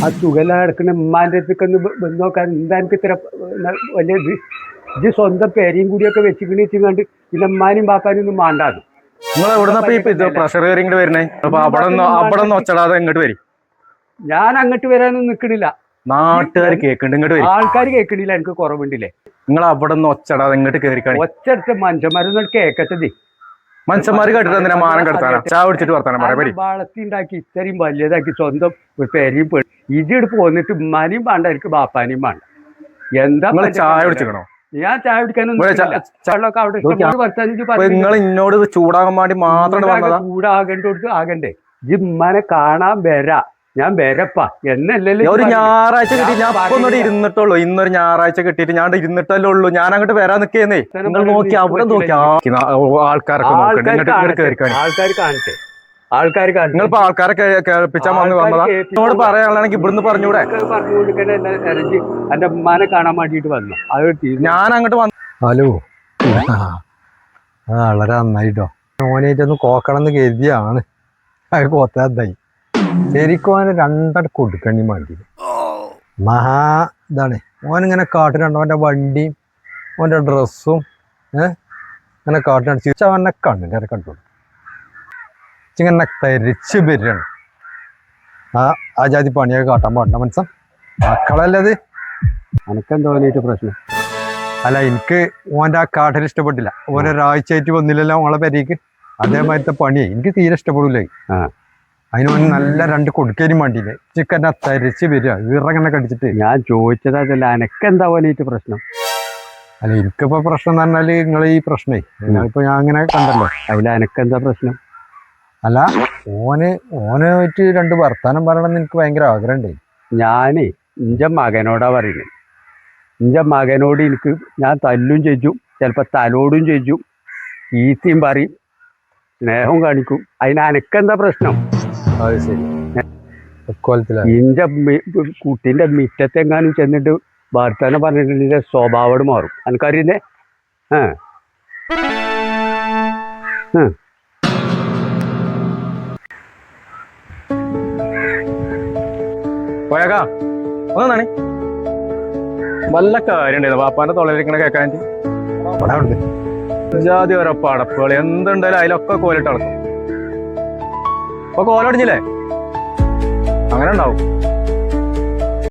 ആ സുഖല കിടക്കുന്ന ഉമ്മാന്റെ അടുത്തൊക്കെ ഒന്ന് വന്ന് നോക്കാൻ എന്താ എനിക്ക് ഇത്ര വലിയ ഇത് സ്വന്തം പേരെയും കൂടിയൊക്കെ വെച്ചിക്കണിച്ചുകൊണ്ട് പിന്നെ ഉമ്മാനും ബാപ്പാനും ഒന്നും മാണ്ടാത്. നിങ്ങൾ എവിടുന്ന പ്രഷർ കയറി വരുന്നേ? അപ്പൊ അവിടെ ഒച്ചടാതെ ഇങ്ങോട്ട് വരും. ഞാൻ അങ്ങോട്ട് വരാനൊന്നും നിക്കണില്ല. നാട്ടുകാർ കേൾക്കുന്നുണ്ട്, ഇങ്ങോട്ട് വരും. ആൾക്കാർ കേൾക്കണില്ല, എനിക്ക് കുറവുണ്ടില്ലേ. നിങ്ങൾ അവിടെ നിന്ന് ഒച്ചടാതെ ഇങ്ങോട്ട് കയറിക്കാണി. ഒച്ചടുത്ത മനുഷ്യന്മാരൊന്നും കേക്കട്ടത്. മനുഷ്യന്മാര് കേട്ടിട്ട് എന്തിനാ മാനം കെടുത്താനാ? ചാ പിടിച്ചിട്ട് വർത്താനം പറയാം. വളർത്തിണ്ടാക്കി ഇത്രയും വലിയതാക്കി സ്വന്തം പേരെയും ഇതിട് പോന്നിട്ട് ഉമ്മാനെയും വേണ്ട, എനിക്ക് ബാപ്പാനെയും വേണ്ട. എന്താ ചായ കുടിച്ചിക്കണോ? ഞാൻ ചായ കുടിക്കാനൊന്നും നിങ്ങൾ ഇന്നോട് ചൂടാകാൻ വേണ്ടി മാത്രം ചൂടാകേണ്ടടുത്ത് ആകണ്ടേ. ഈ ഉമ്മാനെ കാണാൻ വരാ, ഞാൻ വരപ്പാ എന്നല്ലല്ലോ. ഒരു ഞായറാഴ്ച കിട്ടി, ഞാൻ ഇപ്പൊ ഒന്നോട് ഇരുന്നിട്ടുള്ളൂ. ഇന്നൊരു ഞായറാഴ്ച കിട്ടിയിട്ട് ഞാൻ ഇരുന്നിട്ടല്ലേ ഉള്ളൂ. ഞാൻ അങ്ങോട്ട് വരാൻ നിൽക്കുന്നേ. നിങ്ങൾ നോക്കി അവിടെ നോക്കി ആൾക്കാരൊക്കെ ആൾക്കാർ കാണട്ടെ, ആൾക്കാർ കാണട്ടെ. നിങ്ങളിപ്പോ ആൾക്കാരെ കേൾപ്പിച്ചാൽ വന്ന് വന്നതാ. എന്നോട് പറയാനാണെങ്കിൽ ഇവിടുന്ന് പറഞ്ഞൂടെ? പറഞ്ഞു കൊടുക്കണ എന്റെ ഉമ്മാനെ കാണാൻ വേണ്ടിട്ട് വന്നു. അത് ഞാൻ അങ്ങോട്ട് വന്നു. ഹലോ, വളരെ നന്നായിട്ടോ. മോനായിട്ടൊന്ന് കോക്കണം എന്ന് കരുതിയാണ്. അത് കോത്തായി ശരിക്കും അവന് രണ്ടട കൊടുക്കണ്ടി വേണ്ടി മഹാ ഇതാണ്. ഓനിങ്ങനെ കാട്ടിനുണ്ട്, അവൻ്റെ വണ്ടിയും അവൻ്റെ ഡ്രസ്സും ഇങ്ങനെ കാട്ടിനാണ്. തിരിച്ച് അവനെ കണ്ണിൻ്റെ കണ്ടു ഇങ്ങനെ തരിച്ച് വരികയാണ്. ആ ജാതി പണിയൊക്കെ കാട്ടാൻ പാടില്ല മനസ്സാ. മക്കളല്ലത്. എനിക്കെന്താ തോന്നിയിട്ട് പ്രശ്നം? അല്ല, എനിക്ക് ഓൻ്റെ ആ കാട്ടിൽ ഇഷ്ടപ്പെട്ടില്ല. ഓനൊരാഴ്ചയായിട്ട് വന്നില്ലല്ലോ ഓളെ പെരേക്ക്. അതേമാതിരത്തെ പണിയായി എനിക്ക് തീരെ ഇഷ്ടപ്പെടില്ല. അതിന് ഓന് നല്ല രണ്ട് കൊടുക്കാനും വേണ്ടിയില്ലേ. ചിക്കനെ തരിച്ച് വരിക, ഇറങ്ങനെ കടിച്ചിട്ട്. ഞാൻ ചോദിച്ചത് അതല്ല, എനക്കെന്താ പോലെയിട്ട് പ്രശ്നം? അല്ല, എനിക്കിപ്പോ പ്രശ്നം എന്ന് പറഞ്ഞാല് നിങ്ങൾ ഈ പ്രശ്നേ ഇപ്പൊ ഞാൻ അങ്ങനെ കണ്ടല്ലോ. അതിൽ എനക്കെന്താ പ്രശ്നം? അല്ല, ഓനായിട്ട് രണ്ട് വർത്താനം പറയണമെന്ന് എനിക്ക് ഭയങ്കര ആഗ്രഹമുണ്ട്. ഞാനേ ഇഞ്ച മകനോടാ പറയുന്നത്. ഇഞ്ച മകനോട് എനിക്ക് ഞാൻ തല്ലും ചെയ്യും, ചിലപ്പോൾ തലോടും ചെയ്യും, ഈസിയും പറയും, സ്നേഹവും കാണിക്കും. അതിന് എനക്കെന്താ പ്രശ്നം? അത് ശരി. ഇഞ്ച കുട്ടീൻ്റെ മിറ്റത്തെങ്ങാനും ചെന്നിട്ട് വർത്താനം പറഞ്ഞിട്ടുണ്ടെങ്കിൽ സ്വഭാവം മാറും. എനിക്കറിയുന്നേ. പോയേക്കാ ഒന്നാണ് വല്ല കാര്യം ഉണ്ടായിരുന്നു പാപ്പാന്റെ തൊള്ളയിരിക്കണ കേൾക്കാൻ. ജാതി ഓരോ പടപ്പുകൾ എന്തുണ്ടായാലും അതിലൊക്കെ കോലിട്ട് നടക്കും. ഇപ്പൊ കോലടിഞ്ഞില്ലേ? അങ്ങനെ ഉണ്ടാവും.